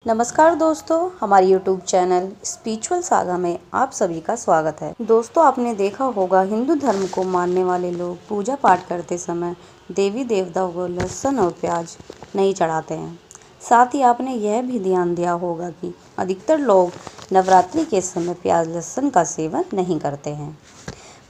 नमस्कार दोस्तों, हमारे YouTube चैनल स्पिरिचुअल सागा में आप सभी का स्वागत है। दोस्तों, आपने देखा होगा हिंदू धर्म को मानने वाले लोग पूजा पाठ करते समय देवी देवताओं को लहसुन और प्याज नहीं चढ़ाते हैं। साथ ही आपने यह भी ध्यान दिया होगा कि अधिकतर लोग नवरात्रि के समय प्याज लहसुन का सेवन नहीं करते हैं।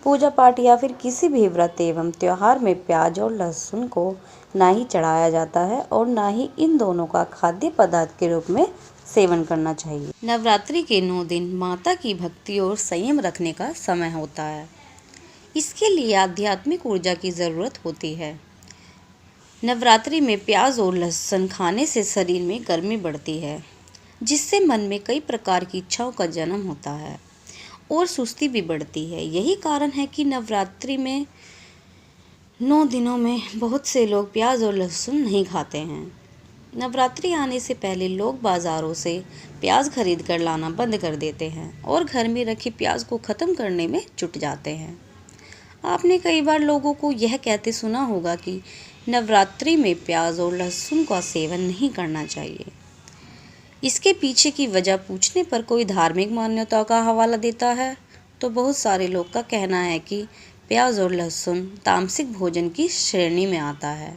पूजा पाठ या फिर किसी भी व्रत एवं त्योहार में प्याज और लहसुन को ना ही चढ़ाया जाता है और ना ही इन दोनों का खाद्य पदार्थ के रूप में सेवन करना चाहिए। नवरात्रि के 9 दिन माता की भक्ति और संयम रखने का समय होता है। इसके लिए आध्यात्मिक ऊर्जा की जरूरत होती है। नवरात्रि में प्याज और लहसुन खाने से शरीर में गर्मी बढ़ती है, जिससे मन में कई प्रकार की इच्छाओं का जन्म होता है और सुस्ती भी बढ़ती है। यही कारण है कि नवरात्रि में 9 दिनों में बहुत से लोग प्याज और लहसुन नहीं खाते हैं। नवरात्रि आने से पहले लोग बाज़ारों से प्याज खरीद कर लाना बंद कर देते हैं और घर में रखे प्याज को ख़त्म करने में जुट जाते हैं। आपने कई बार लोगों को यह कहते सुना होगा कि नवरात्रि में प्याज और लहसुन का सेवन नहीं करना चाहिए। इसके पीछे की वजह पूछने पर कोई धार्मिक मान्यता का हवाला देता है तो बहुत सारे लोग का कहना है कि प्याज और लहसुन तामसिक भोजन की श्रेणी में आता है।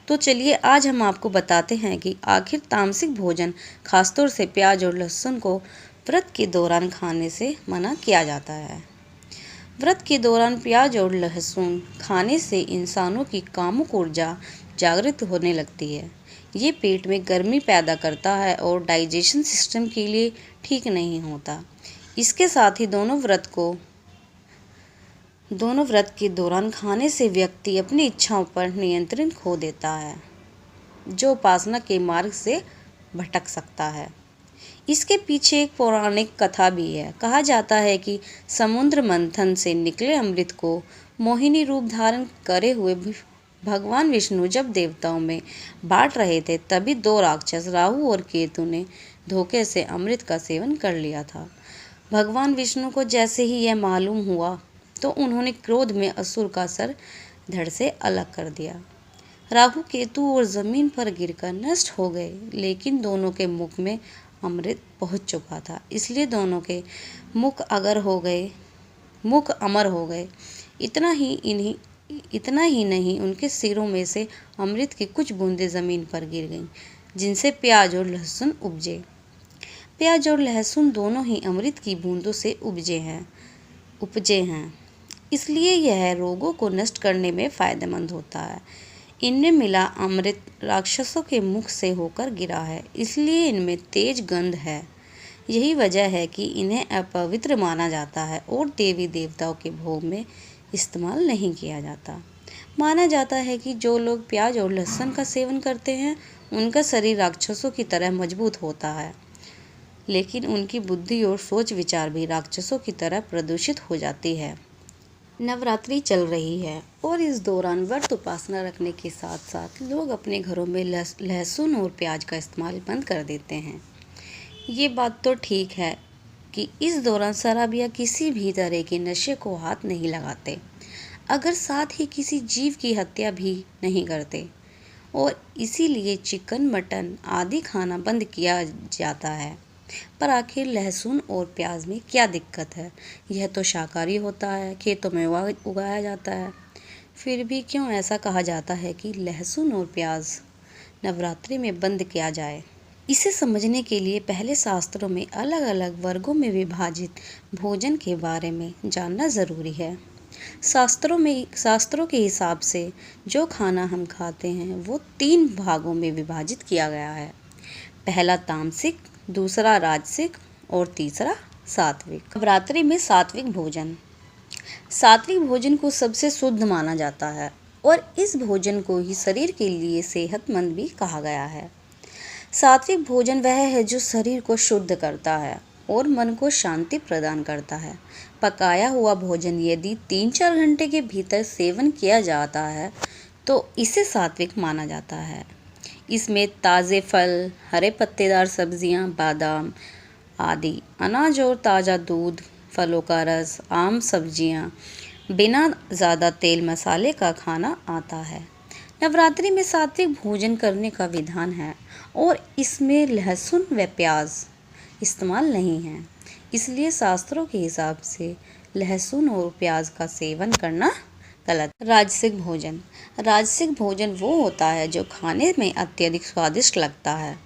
तो चलिए आज हम आपको बताते हैं कि आखिर तामसिक भोजन खासतौर से प्याज और लहसुन को व्रत के दौरान खाने से मना किया जाता है। व्रत के दौरान प्याज और लहसुन खाने से इंसानों की कामुक ऊर्जा जागृत होने लगती है। ये पेट में गर्मी पैदा करता है और डाइजेशन सिस्टम के लिए ठीक नहीं होता। इसके साथ ही दोनों व्रत के दौरान खाने से व्यक्ति अपनी इच्छाओं पर नियंत्रण खो देता है, जो उपासना के मार्ग से भटक सकता है। इसके पीछे एक पौराणिक कथा भी है। कहा जाता है कि समुद्र मंथन से निकले अमृत को मोहिनी रूप धारण करे हुए भगवान विष्णु जब देवताओं में बांट रहे थे, तभी 2 राक्षस राहु और केतु ने धोखे से अमृत का सेवन कर लिया था। भगवान विष्णु को जैसे ही यह मालूम हुआ तो उन्होंने क्रोध में असुर का सर धड़ से अलग कर दिया। राहु केतु और जमीन पर गिरकर नष्ट हो गए, लेकिन दोनों के मुख में अमृत पहुंच चुका था, इसलिए दोनों के मुख अमर हो गए। इतना ही नहीं, उनके सिरों में से अमृत की कुछ बूंदें जमीन पर गिर गईं, जिनसे प्याज और लहसुन उपजे। प्याज और लहसुन दोनों ही अमृत की बूंदों से उपजे हैं, इसलिए यह रोगों को नष्ट करने में फायदेमंद होता है। इनमें मिला अमृत राक्षसों के मुख से होकर गिरा है, इसलिए इनमें तेज गंध है। यही वजह है कि इन्हें अपवित्र माना जाता है और देवी देवताओं के भोग में इस्तेमाल नहीं किया जाता। माना जाता है कि जो लोग प्याज और लहसुन का सेवन करते हैं उनका शरीर राक्षसों की तरह मजबूत होता है, लेकिन उनकी बुद्धि और सोच विचार भी राक्षसों की तरह प्रदूषित हो जाती है। नवरात्रि चल रही है और इस दौरान व्रत उपासना रखने के साथ साथ लोग अपने घरों में लहसुन और प्याज का इस्तेमाल बंद कर देते हैं। ये बात तो ठीक है कि इस दौरान शराब या किसी भी तरह के नशे को हाथ नहीं लगाते, अगर साथ ही किसी जीव की हत्या भी नहीं करते, और इसीलिए चिकन मटन आदि खाना बंद किया जाता है। पर आखिर लहसुन और प्याज में क्या दिक्कत है? यह तो शाकाहारी होता है, खेतों में उगाया जाता है। फिर भी क्यों ऐसा कहा जाता है कि लहसुन और प्याज नवरात्रि में बंद किया जाए? इसे समझने के लिए पहले शास्त्रों में अलग अलग वर्गों में विभाजित भोजन के बारे में जानना ज़रूरी है। शास्त्रों के हिसाब से जो खाना हम खाते हैं वो 3 भागों में विभाजित किया गया है। पहला तामसिक, दूसरा राजसिक और तीसरा सात्विक। नवरात्रि में सात्विक भोजन को सबसे शुद्ध माना जाता है और इस भोजन को ही शरीर के लिए सेहतमंद भी कहा गया है। सात्विक भोजन वह है जो शरीर को शुद्ध करता है और मन को शांति प्रदान करता है। पकाया हुआ भोजन यदि 3-4 घंटे के भीतर सेवन किया जाता है तो इसे सात्विक माना जाता है। इसमें ताज़े फल, हरे पत्तेदार सब्जियां, बादाम आदि, अनाज और ताज़ा दूध, फलों का रस, आम सब्जियां, बिना ज़्यादा तेल मसाले का खाना आता है। नवरात्रि में सात्विक भोजन करने का विधान है और इसमें लहसुन व प्याज इस्तेमाल नहीं है, इसलिए शास्त्रों के हिसाब से लहसुन और प्याज का सेवन करना गलत। राजसिक भोजन। राजसिक भोजन वो होता है जो खाने में अत्यधिक स्वादिष्ट लगता है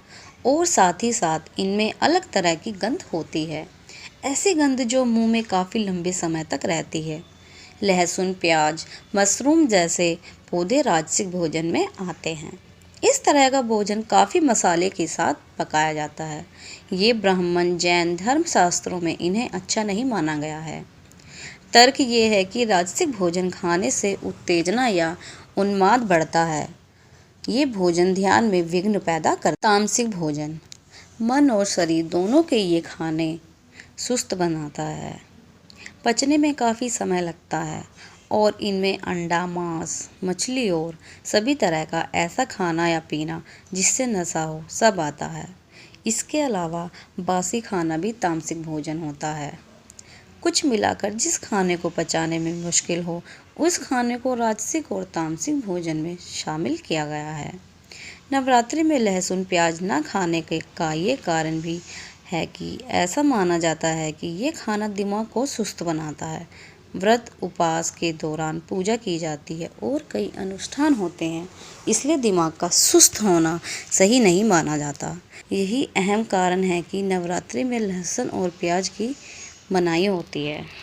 और साथ ही साथ इनमें अलग तरह की गंध होती है, ऐसी गंध जो मुंह में काफ़ी लंबे समय तक रहती है। लहसुन, प्याज, मशरूम जैसे पौधे राजसिक भोजन में आते हैं। इस तरह का भोजन काफ़ी मसाले के साथ पकाया जाता है। ये ब्राह्मण, जैन धर्मशास्त्रों में इन्हें अच्छा नहीं माना गया है। तर्क ये है कि राजसिक भोजन खाने से उत्तेजना या उन्माद बढ़ता है। ये भोजन ध्यान में विघ्न पैदा करता है। तामसिक भोजन। मन और शरीर दोनों के ये खाने सुस्त बनाता है, पचने में काफ़ी समय लगता है और इनमें अंडा, मांस, मछली और सभी तरह का ऐसा खाना या पीना जिससे नशा हो सब आता है। इसके अलावा बासी खाना भी तामसिक भोजन होता है। कुछ मिलाकर जिस खाने को पचाने में मुश्किल हो उस खाने को राजसिक और तामसिक भोजन में शामिल किया गया है। नवरात्रि में लहसुन प्याज न खाने का ये कारण भी है कि ऐसा माना जाता है कि ये खाना दिमाग को सुस्त बनाता है। व्रत उपवास के दौरान पूजा की जाती है और कई अनुष्ठान होते हैं, इसलिए दिमाग का सुस्त होना सही नहीं माना जाता। यही अहम कारण है कि नवरात्रि में लहसुन और प्याज की मनाही होती है।